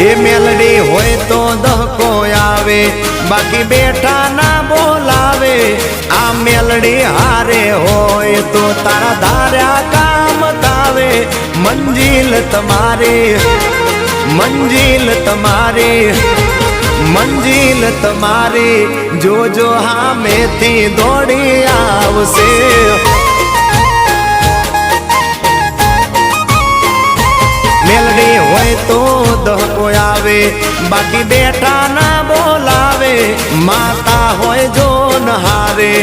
એ મેલડી હોય તો દહકો આવે, બાકી બેઠા ના બોલાવે। આ મેલડી હારે હોય તો તારા ધાર્યા કામ થાવે। મંજિલ તમારી, મંજિલ તમારી, મંજિલ તમારી, જોજો હામેથી દોડી આવશે। મેલડી હોય તો દહકો આવે, બાકી બેઠા ના બોલાવે। માતા હોય જો નહારે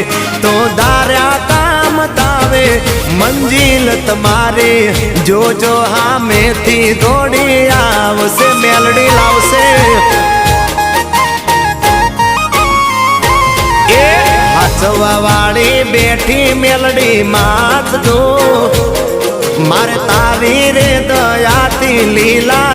તો ધાર્યા કામ થાવે। મંજિલ તમારી, જોજો હામેથી દોડી આવશે। મેલડી લાવશે। એ હાચવા વાળી બેઠી મેલડી માત જો, મારે તારી રે દયાથી લીલા